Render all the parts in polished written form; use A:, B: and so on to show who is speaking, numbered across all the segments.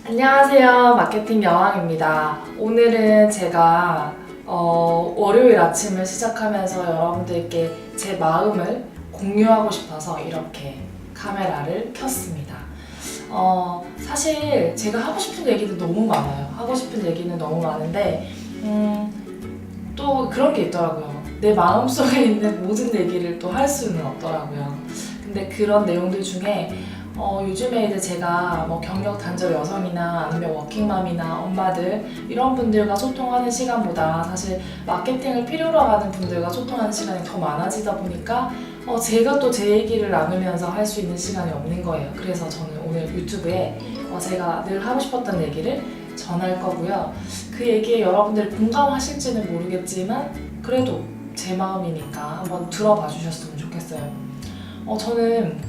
A: 안녕하세요. 마케팅 여왕입니다. 오늘은 제가 월요일 아침을 시작하면서 여러분들께 제 마음을 공유하고 싶어서 이렇게 카메라를 켰습니다. 사실 제가 하고 싶은 얘기도 너무 많아요. 하고 싶은 얘기는 너무 많은데 또 그런 게 있더라고요. 내 마음속에 있는 모든 얘기를 또 할 수는 없더라고요. 근데 그런 내용들 중에 요즘에 이제 제가 뭐 경력 단절 여성이나 아니면 워킹맘이나 엄마들 이런 분들과 소통하는 시간보다 사실 마케팅을 필요로 하는 분들과 소통하는 시간이 더 많아지다 보니까 제가 또 제 얘기를 나누면서 할 수 있는 시간이 없는 거예요. 그래서 저는 오늘 유튜브에 제가 늘 하고 싶었던 얘기를 전할 거고요. 그 얘기에 여러분들이 공감하실지는 모르겠지만 그래도 제 마음이니까 한번 들어봐 주셨으면 좋겠어요. 저는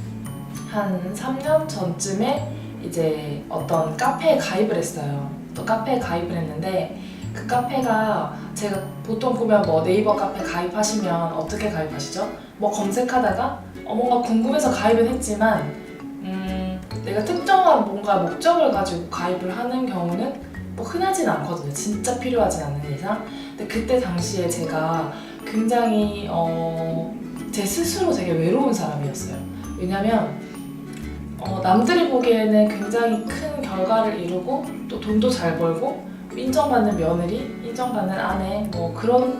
A: 한 3년 전쯤에 이제 어떤 카페에 가입을 했어요. 또 카페에 가입을 했는데 그 카페가 제가 보통 보면 뭐 네이버 카페 가입하시면 어떻게 가입하시죠? 뭐 검색하다가 뭔가 궁금해서 가입은 했지만 내가 특정한 뭔가 목적을 가지고 가입을 하는 경우는 뭐 흔하진 않거든요. 진짜 필요하진 않는 이상. 근데 그때 당시에 제가 굉장히 제 스스로 되게 외로운 사람이었어요. 왜냐면 남들이 보기에는 굉장히 큰 결과를 이루고 또 돈도 잘 벌고 인정받는 며느리, 인정받는 아내 뭐 그런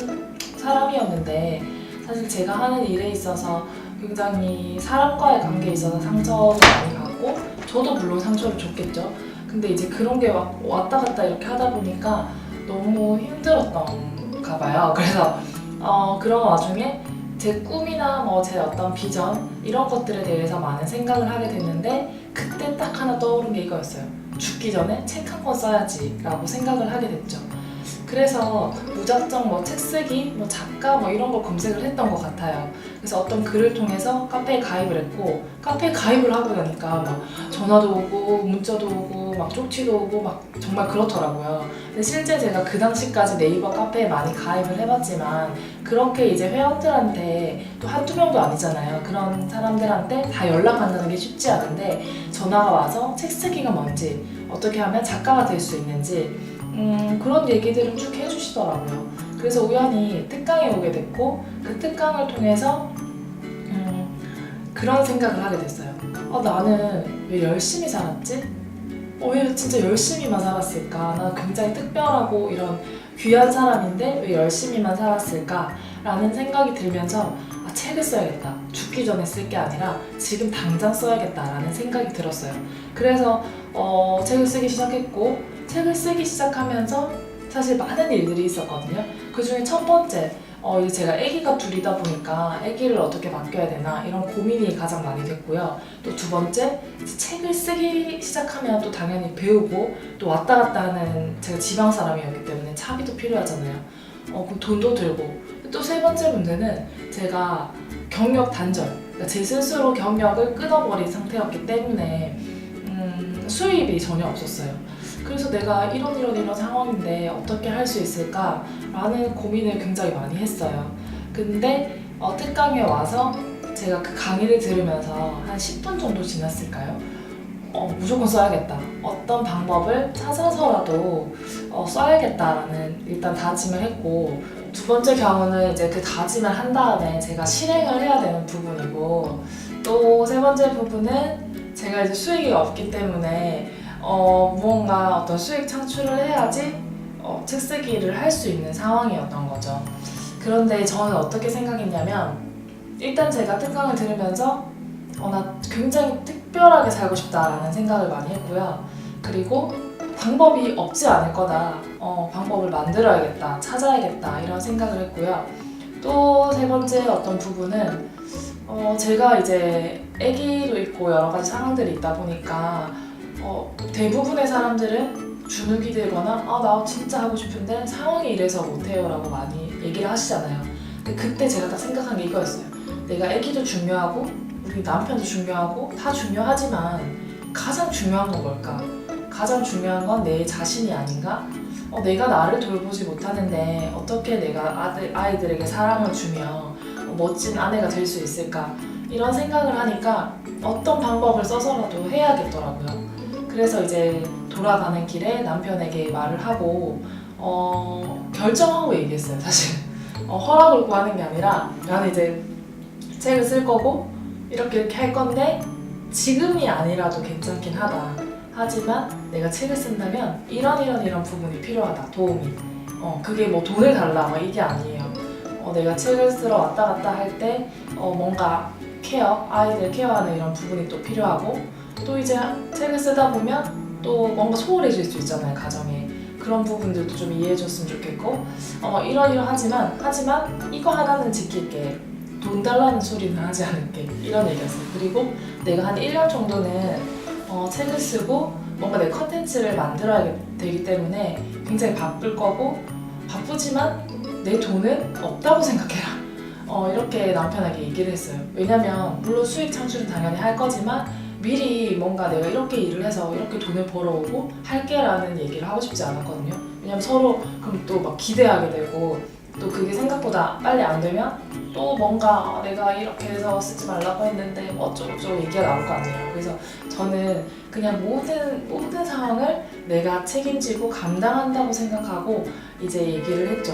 A: 사람이었는데 사실 제가 하는 일에 있어서 굉장히 사람과의 관계에 있어서 상처를 많이 받고 저도 물론 상처를 줬겠죠. 근데 이제 그런 게 왔다 갔다 이렇게 하다 보니까 너무 힘들었던가 봐요. 그래서 그런 와중에 제 꿈이나 뭐 제 어떤 비전 이런 것들에 대해서 많은 생각을 하게 됐는데 그때 딱 하나 떠오른 게 이거였어요. 죽기 전에 책 한 권 써야지 라고 생각을 하게 됐죠. 그래서 무작정 뭐 책 쓰기, 뭐 작가 뭐 이런 걸 검색을 했던 것 같아요. 그래서 어떤 글을 통해서 카페에 가입을 했고 카페에 가입을 하고 나니까 막 전화도 오고 문자도 오고 막 쪽지도 오고 막 정말 그렇더라고요. 근데 실제 제가 그 당시까지 네이버 카페에 많이 가입을 해봤지만 그렇게 이제 회원들한테 또 한두 명도 아니잖아요. 그런 사람들한테 다 연락 만나는 게 쉽지 않은데 전화가 와서 책 쓰기가 뭔지 어떻게 하면 작가가 될 수 있는지 그런 얘기들을 쭉 해주시더라고요. 그래서 우연히 특강에 오게 됐고 그 특강을 통해서 그런 생각을 하게 됐어요. 나는 왜 열심히 살았지? 왜 진짜 열심히만 살았을까? 나는 굉장히 특별하고 이런 귀한 사람인데 왜 열심히만 살았을까? 라는 생각이 들면서 책을 써야겠다. 죽기 전에 쓸 게 아니라 지금 당장 써야겠다라는 생각이 들었어요. 그래서 책을 쓰기 시작했고 책을 쓰기 시작하면서 사실 많은 일들이 있었거든요. 그 중에 첫 번째, 이제 제가 아기가 둘이다 보니까 아기를 어떻게 맡겨야 되나 이런 고민이 가장 많이 됐고요. 또 두 번째, 책을 쓰기 시작하면 또 당연히 배우고 또 왔다 갔다 하는 제가 지방 사람이었기 때문에 차비도 필요하잖아요. 그럼 돈도 들고 또 세 번째 문제는 제가 경력 단절, 그러니까 제 스스로 경력을 끊어버린 상태였기 때문에 수입이 전혀 없었어요. 그래서 내가 이런 상황인데 어떻게 할 수 있을까라는 고민을 굉장히 많이 했어요. 근데 특강에 와서 제가 그 강의를 들으면서 한 10분 정도 지났을까요? 무조건 써야겠다. 어떤 방법을 찾아서라도 써야겠다라는 일단 다짐을 했고 두 번째 경우는 이제 그 다짐을 한 다음에 제가 실행을 해야 되는 부분이고 또 세 번째 부분은 제가 이제 수익이 없기 때문에 무언가 어떤 수익 창출을 해야지 책 쓰기를 할 수 있는 상황이었던 거죠. 그런데 저는 어떻게 생각했냐면 일단 제가 특강을 들으면서 나 굉장히 특별하게 살고 싶다라는 생각을 많이 했고요. 그리고 방법이 없지 않을 거다. 방법을 만들어야겠다, 찾아야겠다 이런 생각을 했고요. 또 세 번째 어떤 부분은 제가 이제 아기도 있고 여러 가지 상황들이 있다 보니까 대부분의 사람들은 주눅이 들거나 나 진짜 하고 싶은데 상황이 이래서 못해요 라고 많이 얘기를 하시잖아요. 근데 그때 제가 딱 생각한 게 이거였어요. 내가 아기도 중요하고 우리 남편도 중요하고 다 중요하지만 가장 중요한 건 뭘까? 가장 중요한 건 내 자신이 아닌가? 내가 나를 돌보지 못하는데 어떻게 내가 아이들에게 사랑을 주며 멋진 아내가 될 수 있을까? 이런 생각을 하니까 어떤 방법을 써서라도 해야겠더라고요. 그래서 이제 돌아가는 길에 남편에게 말을 하고 결정하고 얘기했어요. 사실 허락을 구하는 게 아니라 나는 이제 책을 쓸 거고 이렇게 할 건데 지금이 아니라도 괜찮긴 하다. 하지만 내가 책을 쓴다면 이런 부분이 필요하다. 도움이. 그게 뭐 돈을 달라 막 이게 아니에요. 내가 책을 쓰러 왔다 갔다 할 때 뭔가 아이들 케어하는 이런 부분이 또 필요하고 또 이제 책을 쓰다 보면 또 뭔가 소홀해질 수 있잖아요, 가정에. 그런 부분들도 좀 이해해줬으면 좋겠고 하지만 이거 하나는 지킬게. 돈 달라는 소리는 하지 않을게. 이런 얘기였어요. 그리고 내가 한 1년 정도는 책을 쓰고 뭔가 내 컨텐츠를 만들어야 되기 때문에 굉장히 바쁠 거고 바쁘지만 내 돈은 없다고 생각해라. 이렇게 남편에게 얘기를 했어요. 왜냐면 물론 수익 창출은 당연히 할 거지만 미리 뭔가 내가 이렇게 일을 해서 이렇게 돈을 벌어오고 할게라는 얘기를 하고 싶지 않았거든요. 왜냐면 서로 그럼 또 막 기대하게 되고 또 그게 생각보다 빨리 안 되면 또 뭔가 내가 이렇게 해서 쓰지 말라고 했는데 뭐 어쩌고저쩌고 얘기가 나올 거 아니에요. 그래서 저는 그냥 모든 상황을 내가 책임지고 감당한다고 생각하고 이제 얘기를 했죠.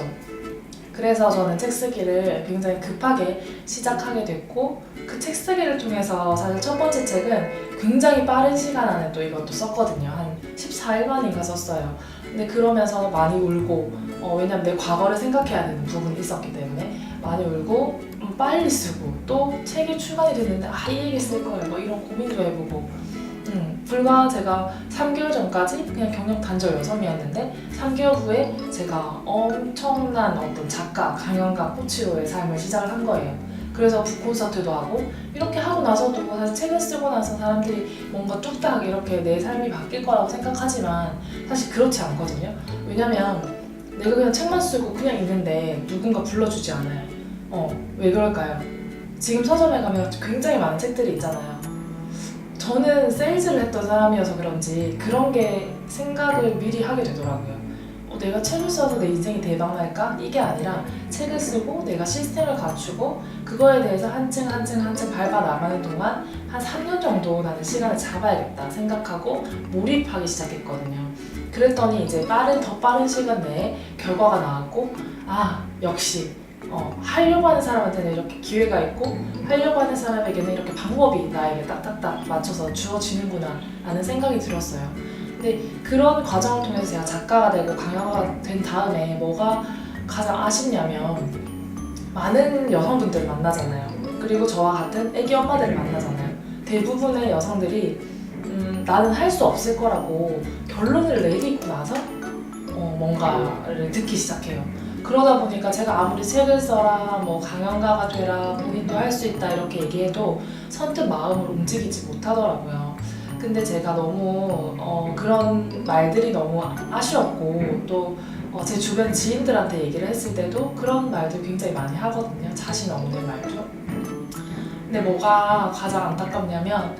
A: 그래서 저는 책 쓰기를 굉장히 급하게 시작하게 됐고 그 책 쓰기를 통해서 사실 첫 번째 책은 굉장히 빠른 시간 안에 또 이것도 썼거든요. 한 14일 만인가 썼어요. 근데 그러면서 많이 울고 왜냐면 내 과거를 생각해야 되는 부분이 있었기 때문에 많이 울고 빨리 쓰고 또 책이 출간이 됐는데 이 얘기 쓸 거예요. 뭐 이런 고민도 해보고 불과 제가 3개월 전까지 그냥 경력 단절 여성이었는데 3개월 후에 제가 엄청난 어떤 작가, 강연가, 코치로의 삶을 시작을 한 거예요. 그래서 북콘서트도 하고 이렇게 하고 나서도 사실 책을 쓰고 나서 사람들이 뭔가 뚝딱 이렇게 내 삶이 바뀔 거라고 생각하지만 사실 그렇지 않거든요. 왜냐면 내가 그냥 책만 쓰고 그냥 있는데 누군가 불러주지 않아요. 왜 그럴까요? 지금 서점에 가면 굉장히 많은 책들이 있잖아요. 저는 세일즈를 했던 사람이어서 그런지 그런 게 생각을 미리 하게 되더라고요. 내가 책을 써서 내 인생이 대박날까? 이게 아니라 책을 쓰고 내가 시스템을 갖추고 그거에 대해서 한층 밟아 나가는 동안 한 3년 정도 나는 시간을 잡아야겠다 생각하고 몰입하기 시작했거든요. 그랬더니 이제 더 빠른 시간 내에 결과가 나왔고 역시 하려고 하는 사람한테는 이렇게 기회가 있고 하려고 하는 사람에게는 이렇게 방법이 나에게 딱딱딱 맞춰서 주어지는구나 라는 생각이 들었어요. 근데 그런 과정을 통해서 제가 작가가 되고 강연가가 된 다음에 뭐가 가장 아쉽냐면 많은 여성분들을 만나잖아요. 그리고 저와 같은 애기 엄마들을 만나잖아요. 대부분의 여성들이 나는 할 수 없을 거라고 결론을 내리고 나서 뭔가를 듣기 시작해요. 그러다 보니까 제가 아무리 책을 써라, 뭐 강연가가 되라, 본인도 할 수 있다 이렇게 얘기해도 선뜻 마음을 움직이지 못하더라고요. 근데 제가 너무 그런 말들이 너무 아쉬웠고 또 제 주변 지인들한테 얘기를 했을 때도 그런 말들 굉장히 많이 하거든요. 자신 없는 말죠. 근데 뭐가 가장 안타깝냐면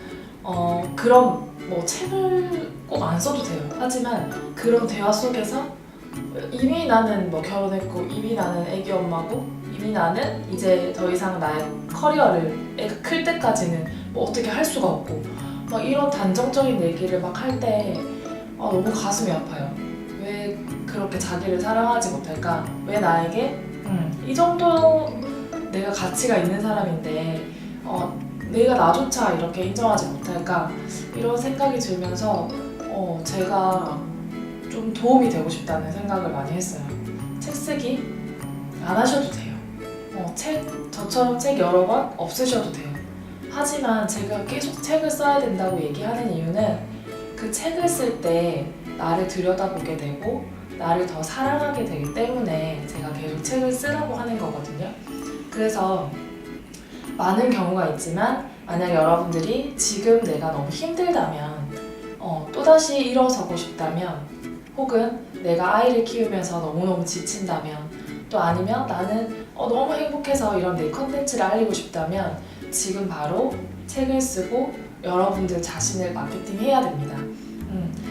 A: 그런 뭐 책을 꼭 안 써도 돼요. 하지만 그런 대화 속에서 이미 나는 뭐 결혼했고 이미 나는 애기 엄마고 이미 나는 이제 더 이상 나의 커리어를 애가 클 때까지는 뭐 어떻게 할 수가 없고 막 이런 단정적인 얘기를 막 할 때 너무 가슴이 아파요. 왜 그렇게 자기를 사랑하지 못할까? 왜 나에게 이 정도 내가 가치가 있는 사람인데 내가 나조차 이렇게 인정하지 못할까? 이런 생각이 들면서 제가 좀 도움이 되고 싶다는 생각을 많이 했어요. 책 쓰기 안 하셔도 돼요. 저처럼 책 여러 권 없으셔도 돼요. 하지만 제가 계속 책을 써야 된다고 얘기하는 이유는 그 책을 쓸 때 나를 들여다보게 되고 나를 더 사랑하게 되기 때문에 제가 계속 책을 쓰라고 하는 거거든요. 그래서 많은 경우가 있지만 만약 여러분들이 지금 내가 너무 힘들다면 또다시 일어서고 싶다면 혹은 내가 아이를 키우면서 너무너무 지친다면 또 아니면 나는 너무 행복해서 이런 내 컨텐츠를 알리고 싶다면 지금 바로 책을 쓰고 여러분들 자신을 마케팅해야 됩니다.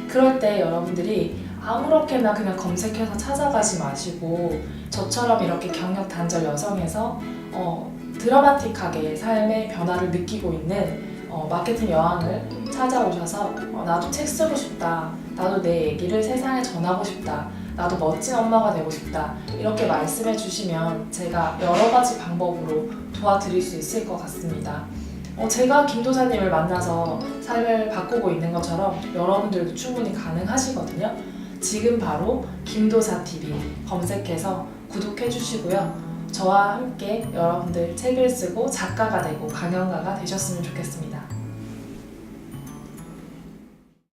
A: 그럴 때 여러분들이 아무렇게나 그냥 검색해서 찾아가지 마시고 저처럼 이렇게 경력 단절 여성에서 드라마틱하게 삶의 변화를 느끼고 있는 마케팅 여왕을 찾아오셔서 나도 책 쓰고 싶다, 나도 내 얘기를 세상에 전하고 싶다, 나도 멋진 엄마가 되고 싶다 이렇게 말씀해 주시면 제가 여러 가지 방법으로 도와드릴 수 있을 것 같습니다. 제가 김도사님을 만나서 삶을 바꾸고 있는 것처럼 여러분들도 충분히 가능하시거든요. 지금 바로 김도사TV 검색해서 구독해 주시고요. 저와 함께 여러분들 책을 쓰고 작가가 되고 강연가가 되셨으면 좋겠습니다.